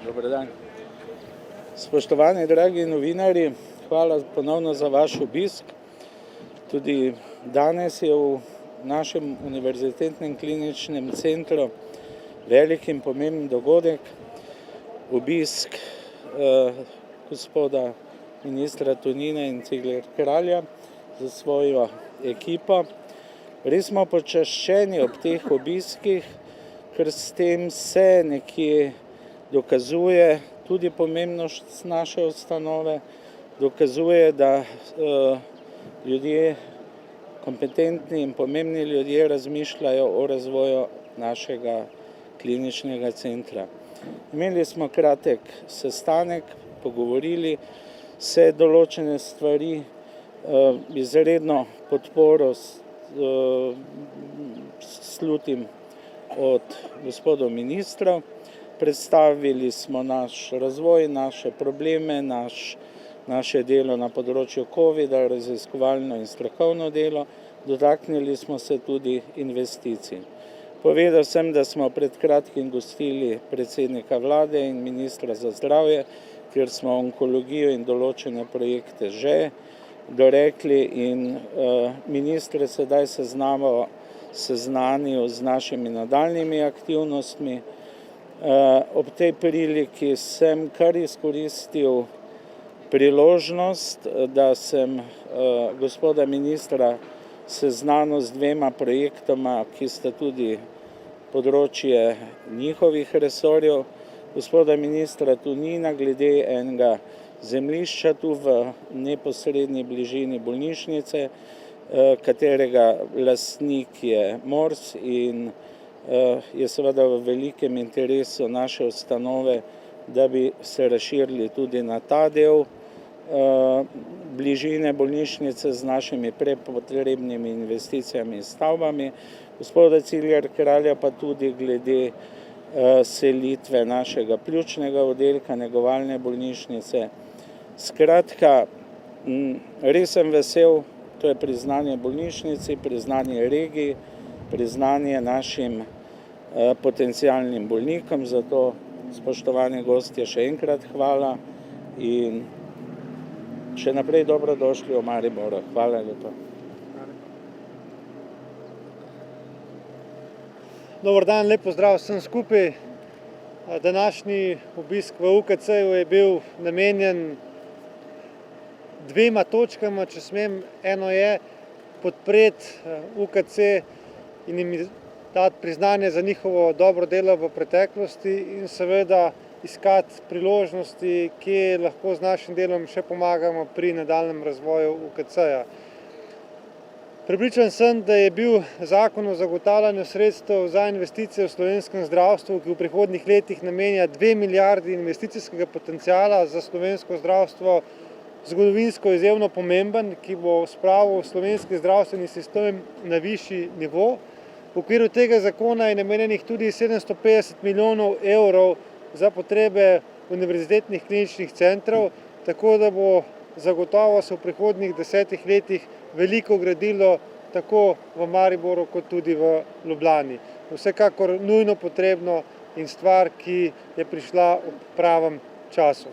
Dober dan. Spoštovani dragi novinarji, hvala ponovno za vaš obisk. Tudi danes je v našem univerzitetnem kliničnem centru velik in pomemben dogodek, obisk gospoda ministra Tonina in Cigler Kralja za svojo ekipo. Res smo počaščeni ob teh obiskih, ker s tem se nekje dokazuje tudi pomembnost naše ustanove, dokazuje, da ljudje, kompetentni in pomembni ljudje razmišljajo o razvoju našega kliničnega centra. Imeli smo kratek sestanek, pogovorili se določene stvari, izredno podporo slutim od gospodov ministrov. Predstavili smo naš razvoj, naše probleme, naše delo na področju covida, raziskovalno in strokovno delo, dotaknili smo se tudi investicij. Povedal sem, da smo pred kratkim gostili predsednika vlade in ministra za zdravje, kjer smo onkologijo in določene projekte že dorekli in minister sedaj seznanil z našimi nadaljnjimi aktivnostmi. Ob tej priliki sem kar izkoristil priložnost, da sem gospoda ministra seznanil z dvema projektoma, ki sta tudi področje njihovih resorjev. Gospoda ministra Tonina glede enega zemljišča tu v neposredni bližini bolnišnice, katerega lastnik je MORS in je seveda v velikem interesu naše ustanove, da bi se razširili tudi na ta del bližine bolnišnice z našimi prepotrebnimi investicijami in stavbami. Gospoda Cigler Kralja pa tudi glede selitve našega pljučnega oddelka, negovalne bolnišnice. Skratka, res sem vesel, to je priznanje bolnišnici, priznanje regiji, priznanje našim potencialnim bolnikom, zato spoštovani gostje še enkrat hvala in še naprej dobrodošli v Mariboru. Hvala lepa. Dober dan, lep pozdrav vsem skupaj. Današnji obisk v UKC-ju je bil namenjen dvema točkama, če smem. Eno je podpreti UKC in jim dati priznanje za njihovo dobro delo v preteklosti in seveda iskati priložnosti, kje lahko z našim delom še pomagamo pri nadaljnjem razvoju UKC-ja. Prepričan sem, da je bil zakon o zagotavljanju sredstev za investicije v slovenskem zdravstvu, ki v prihodnjih letih namenja 2 milijardi investicijskega potenciala za slovensko zdravstvo, zgodovinsko izjemno pomemben, ki bo spravil slovenski zdravstveni sistem na višji nivo. V okviru tega zakona je namenjenih tudi 750 milijonov evrov za potrebe univerzitetnih kliničnih centrov, tako da bo zagotovo se v prihodnjih 10 letih veliko gradilo tako v Mariboru kot tudi v Ljubljani. Vsekakor nujno potrebno in stvar, ki je prišla ob pravem času.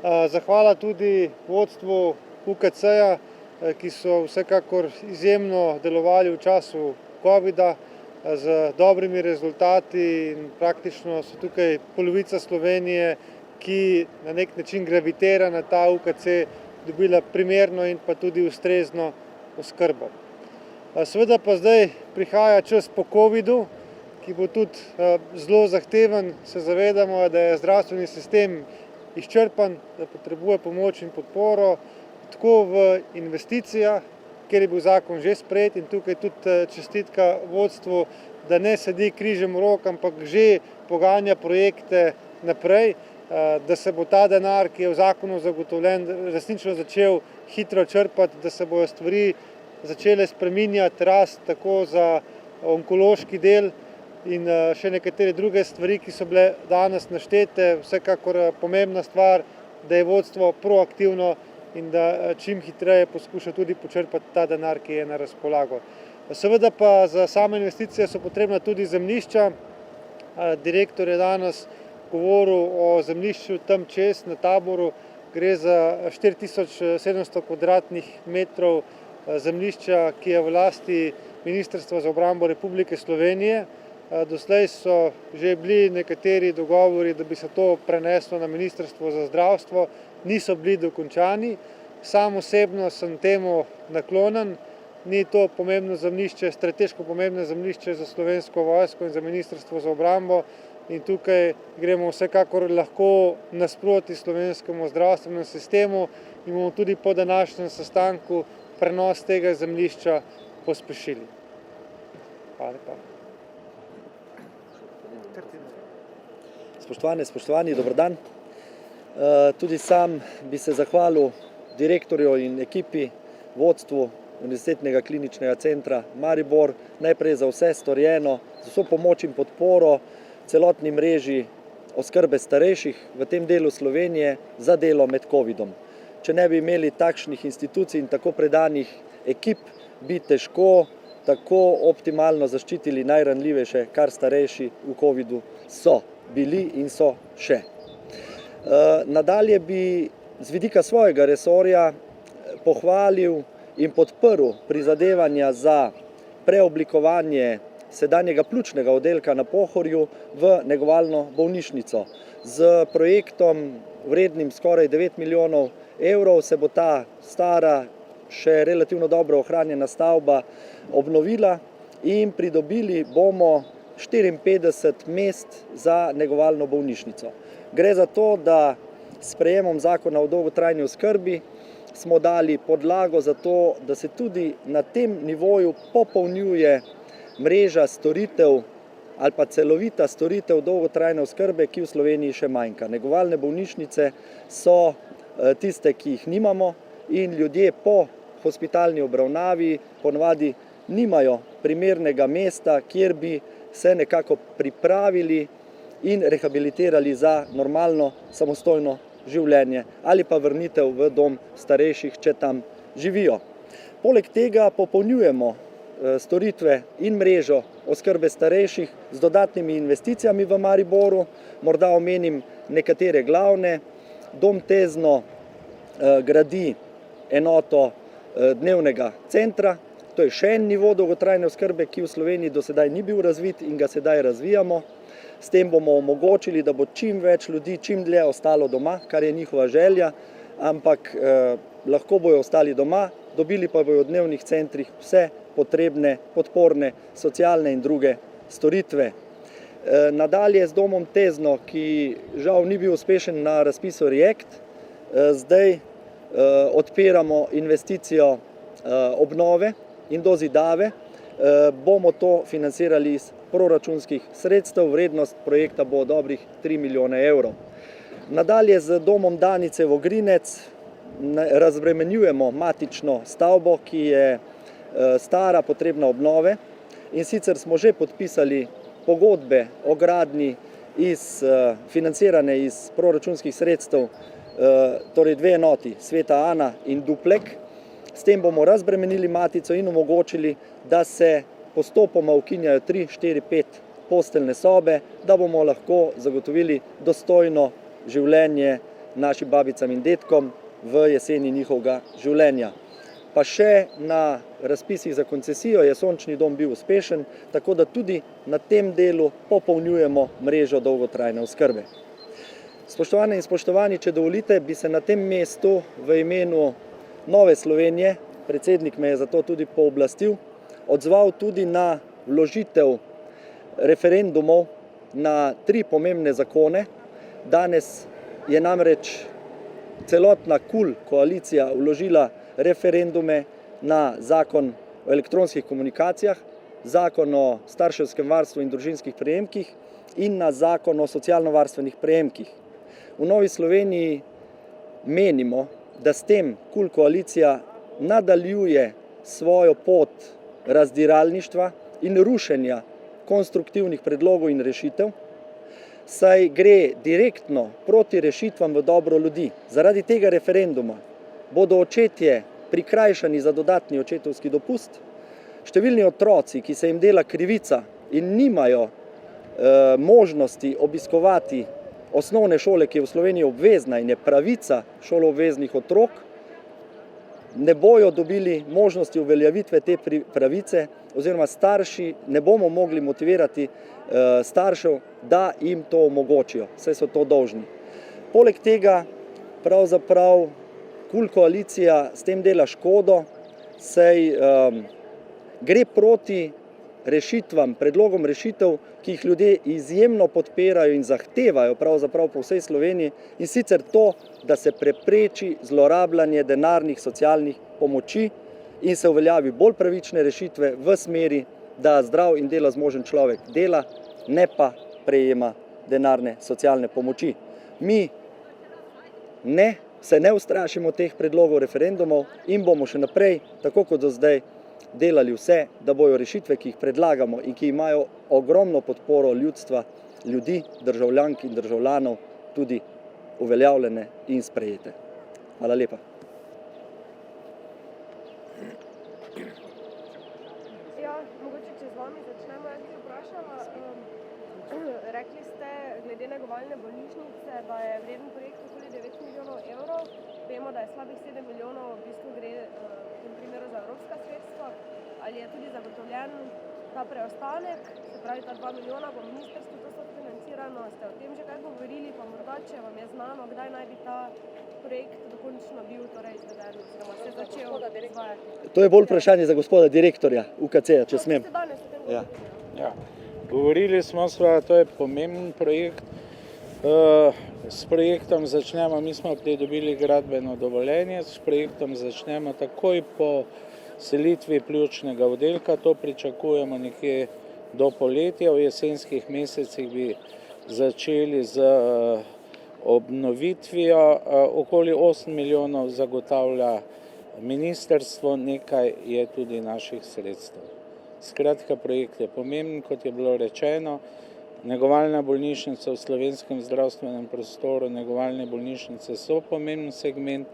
Zahvala tudi vodstvu UKC-ja, ki so vsekakor izjemno delovali v času covida z dobrimi rezultati in praktično so tukaj polovica Slovenije, ki na nek način gravitira na ta UKC, dobila primerno in pa tudi ustrezno oskrbo. Seveda pa zdaj prihaja čas po covidu, ki bo tudi zelo zahteven. Se zavedamo, da je zdravstveni sistem izčrpan, da potrebuje pomoč in podporo, tako v investicijah, kjer je bil zakon že sprejet in tukaj tudi čestitka vodstvu, da ne sedi križem rok, ampak že poganja projekte naprej, da se bo ta denar, ki je v zakonu zagotovljen, resnično začel hitro črpati, da se bodo stvari začele spreminjati, rast tako za onkološki del in še nekatere druge stvari, ki so bile danes naštete. Vsekakor pomembna stvar, da je vodstvo proaktivno in da čim hitreje poskuša tudi počrpati ta denar, ki je na razpolago. Seveda pa za same investicije so potrebna tudi zemljišča. Direktor je danes govoril o zemljišču tam čez na Taboru. Gre za 4700 kvadratnih metrov zemljišča, ki je v lasti Ministrstva za obrambo Republike Slovenije. Doslej so že bili nekateri dogovori, da bi se to preneslo na Ministrstvo za zdravstvo, niso bili dokončani. Sam osebno sem temu naklonjen. Ni to pomembno zemljišče, strateško pomembno zemljišče za Slovensko vojsko in za Ministrstvo za obrambo. In tukaj gremo vsekakor lahko nasproti slovenskemu zdravstvenemu sistemu in bomo tudi po današnjem sestanku prenos tega zemljišča pospešili. Hvala lepa. Spoštovani, dober dan. Tudi sam bi se zahvalil direktorju in ekipi, vodstvu Univerzitetnega kliničnega centra Maribor, najprej za vse storjeno, za vso pomoč in podporo celotni mreži oskrbe starejših v tem delu Slovenije za delo med covidom. Če ne bi imeli takšnih institucij in tako predanih ekip, bi težko tako optimalno zaščitili najranljivejše, kar starejši v covidu so bili in so še. Nadalje bi z vidika svojega resorja pohvalil in podprl prizadevanja za preoblikovanje sedanjega pljučnega oddelka na Pohorju v negovalno bolnišnico. Z projektom vrednim skoraj 9 milijonov evrov se bo ta stara, še relativno dobro ohranjena stavba obnovila in pridobili bomo 54 mest za negovalno bolnišnico. Gre za to, da s sprejemom zakona o dolgotrajni oskrbi smo dali podlago za to, da se tudi na tem nivoju popolnjuje mreža storitev ali pa celovita storitev dolgotrajne oskrbe, ki v Sloveniji še manjka. Negovalne bolnišnice so tiste, ki jih nimamo in ljudje po hospitalni obravnavi ponavadi nimajo primernega mesta, kjer bi se nekako pripravili in rehabilitirali za normalno samostojno življenje ali pa vrnitev v dom starejših, če tam živijo. Poleg tega popolnjujemo storitve in mrežo oskrbe starejših z dodatnimi investicijami v Mariboru. Morda omenim nekatere glavne. Dom Tezno gradi enoto dnevnega centra. To je še en nivo dolgotrajne oskrbe, ki v Sloveniji do sedaj ni bil razvit in ga sedaj razvijamo. S tem bomo omogočili, da bo čim več ljudi čim dlje ostalo doma, kar je njihova želja, ampak lahko bojo ostali doma, dobili pa bojo v dnevnih centrih vse potrebne, podporne, socialne in druge storitve. Nadalje z domom Tezno, ki žal ni bil uspešen na razpisu React, zdaj odpiramo investicijo obnove in dozidave. Bomo to financirali iz proračunskih sredstev, vrednost projekta bo dobrih 3 milijone evrov. Nadalje z domom Danice Vogrinec razbremenjujemo matično stavbo, ki je stara, potrebna obnove, in sicer smo že podpisali pogodbe o gradnji financirane iz proračunskih sredstev, torej 2 enoti, Sveta Ana in Duplek. S tem bomo razbremenili matico in omogočili, da se postopoma ukinjajo 3, 4, 5 posteljne sobe, da bomo lahko zagotovili dostojno življenje našim babicam in dedkom v jeseni njihovega življenja. Pa še na razpisih za koncesijo je Sončni dom bil uspešen, tako da tudi na tem delu popolnjujemo mrežo dolgotrajne oskrbe. Spoštovane in spoštovani, če dovolite, bi se na tem mestu v imenu Nove Slovenije, predsednik me je zato tudi pooblastil, odzval tudi na vložitev referendumov na 3 pomembne zakone. Danes je namreč celotna KUL koalicija vložila referendume na zakon o elektronskih komunikacijah, zakon o starševskem varstvu in družinskih prejemkih in na zakon o socialno-varstvenih prejemkih. V Novi Sloveniji menimo, da s tem KUL koalicija nadaljuje svojo pot razdiralništva in rušenja konstruktivnih predlogov in rešitev, saj gre direktno proti rešitvam v dobro ljudi. Zaradi tega referenduma bodo očetje prikrajšani za dodatni očetovski dopust, številni otroci, ki se jim dela krivica in nimajo možnosti obiskovati osnovne šole, ki je v Sloveniji obvezna in je pravica šoloobveznih otrok, ne bojo dobili možnosti uveljavitve te pravice oziroma starši ne bomo mogli motivirati staršev, da jim to omogočijo, saj so to dolžni. Poleg tega pravzaprav KUL koalicija s tem dela škodo, saj gre proti rešitvam, predlogom rešitev, ki jih ljudje izjemno podpirajo in zahtevajo pravzaprav po vsej Sloveniji, in sicer to, da se prepreči zlorabljanje denarnih socialnih pomoči in se uveljavi bolj pravične rešitve v smeri, da zdrav in dela zmožen človek dela, ne pa prejema denarne socialne pomoči. Mi se ne ustrašimo teh predlogov referendumov in bomo še naprej, tako kot do zdaj, delali vse, da bojo rešitve, ki jih predlagamo in ki imajo ogromno podporo ljudstva, ljudi, državljank in državljanov, tudi uveljavljene in sprejete. Hvala lepa. Ja, mogoče če z vami začnemo, jaz bi vprašala, rekli ste glede negovalne bolnišnice, da je vreden projekt okoli 9 milijonov evrov, vemo, da je slabih 7 milijonov v bistvu gre v tem primeru za evropska sredstva, ali je tudi zagotovljen ta preostanek, se pravi ta 2 milijona bo ministrstvo to sofinancirano, ste o tem že kaj govorili, pa morda, če vam je znano, kdaj naj bi ta projekt dokončno bil torej izveden, oziroma se začel izvajati? To je bolj vprašanje za gospoda direktorja UKC-ja, če smem. Ste danes o tem govorili? Ja. Govorili smo, to je pomemben projekt. S projektom začnemo, mi smo pridobili gradbeno dovoljenje, s projektom začnemo takoj po selitvi pljučnega oddelka, to pričakujemo nekje do poletja, v jesenskih mesecih bi začeli z obnovitvijo, okoli 8 milijonov zagotavlja ministrstvo, nekaj je tudi naših sredstev. Skratka, projekt je pomemben, kot je bilo rečeno, negovalna bolnišnica v slovenskem zdravstvenem prostoru, negovalne bolnišnice so pomemben segment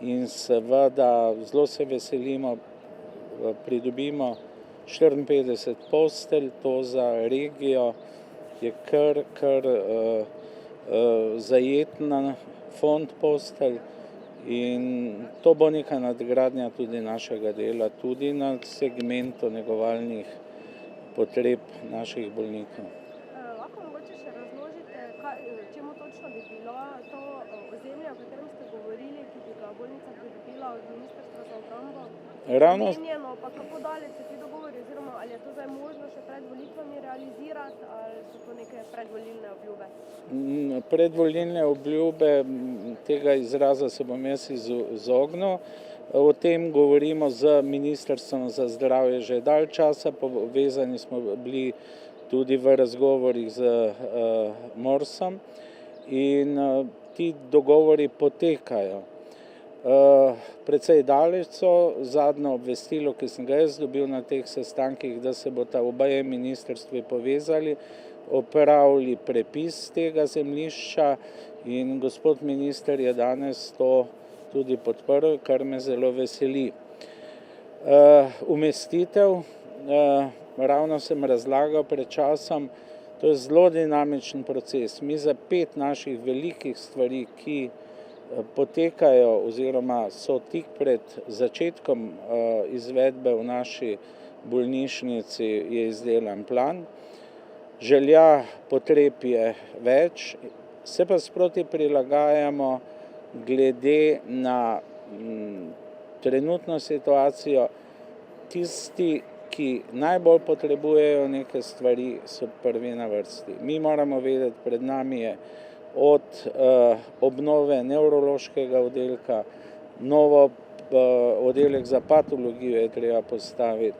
in seveda zelo se veselimo, pridobimo 54 postelj, to za regijo je kar zajeten fond postelj in to bo neka nadgradnja tudi našega dela, tudi na segmentu negovalnih potreb naših bolnikov. Lahko mogoče še razložite, čemu točno bi bilo to ozemlje, o katerem ste govorili, ki bi ga bolnica pridobila od Ministrstva za obrambo, namenjeno, pa kako daleč so ti dogovori, oziroma ali je to zdaj možno še pred volitvami realizirati, ali so to neke predvolilne obljube? Predvolilne obljube, tega izraza se bom jaz izognil. O tem govorimo z Ministrstvom za zdravje že dalj časa, povezani smo bili tudi v razgovorih z MORS-om in ti dogovori potekajo. Precej daleč so, zadnje obvestilo, ki sem ga jaz dobil na teh sestankih, da se bosta obaje ministrstvi povezali, opravili prepis tega zemljišča in gospod minister je danes to tudi podprl, kar me zelo veseli. Umestitev, ravno sem razlagal pred časom, to je zelo dinamičen proces. Mi za 5 naših velikih stvari, ki potekajo oziroma so tik pred začetkom izvedbe v naši bolnišnici, je izdelan plan. Želja, potreb je več, se pa sproti prilagajamo glede na trenutno situacijo. Tisti, ki najbolj potrebujejo neke stvari, so prvi na vrsti. Mi moramo vedeti, pred nami je od obnove nevrološkega oddelka, novo oddelek za patologijo je treba postaviti,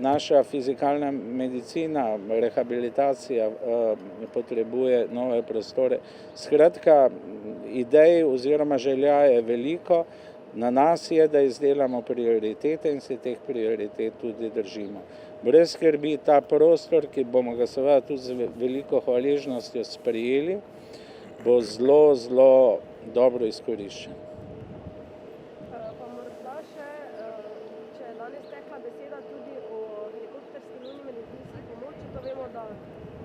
naša fizikalna medicina, rehabilitacija potrebuje nove prostore. Skratka, idej oziroma želja je veliko, na nas je, da izdelamo prioritete in se teh prioritet tudi držimo. Brez skrbi, ta prostor, ki bomo ga seveda tudi z veliko hvaležnostjo sprejeli, bo zelo, zelo dobro izkoriščen. Pa morda še, če je danes tekla beseda tudi o helikopterski nujni medicinski pomoči, to vemo, da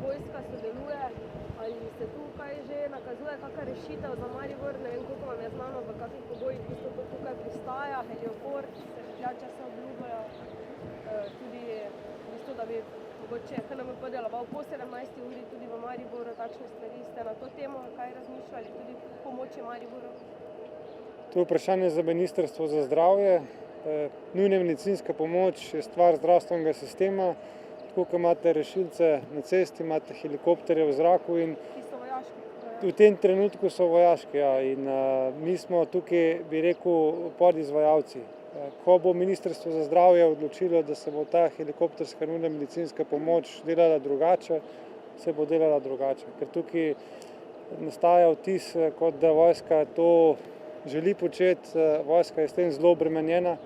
vojska sodeluje, ali se tukaj že nakazuje kakšna rešitev za Maribor, ne vem, koliko vam je znano, v kakšnih pogojih v bistvu to tukaj pristaja, helioport, se špljače se obljubljajo, tudi v bistvu, da bi mogoče HNMP deloval po 17. uri tudi v Mariboru, takšne stvari. Ste na to temo kaj razmišljali, tudi pomoči Mariboru? To je vprašanje za Ministrstvo za zdravje. Nujna medicinska pomoč je stvar zdravstvenega sistema. Tako kot imate rešilce na cesti, imate helikopterje v zraku in Ki so vojaški? v tem trenutku so vojaški, ja, in mi smo tukaj, bi rekel, podizvajalci. Ko bo Ministrstvo za zdravje odločilo, da se bo ta helikopterska nujna medicinska pomoč delala drugače, se bo delala drugače. Ker tukaj nastaja vtis, kot da vojska to želi početi, vojska je s tem zelo obremenjena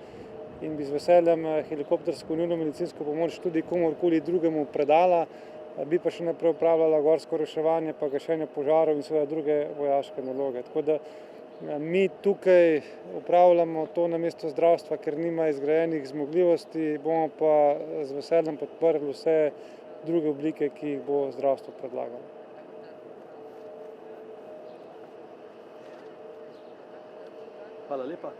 in bi z veseljem helikoptersko nujno medicinsko pomoč tudi komorkoli drugemu predala, bi pa še naprej upravljala gorsko reševanje, pa gašenje požarov in seveda druge vojaške naloge. Tako da mi tukaj upravljamo to namesto zdravstva, ker nima izgrajenih zmogljivosti, bomo pa z veseljem podprli vse druge oblike, ki jih bo zdravstvo predlagalo. Hvala lepa.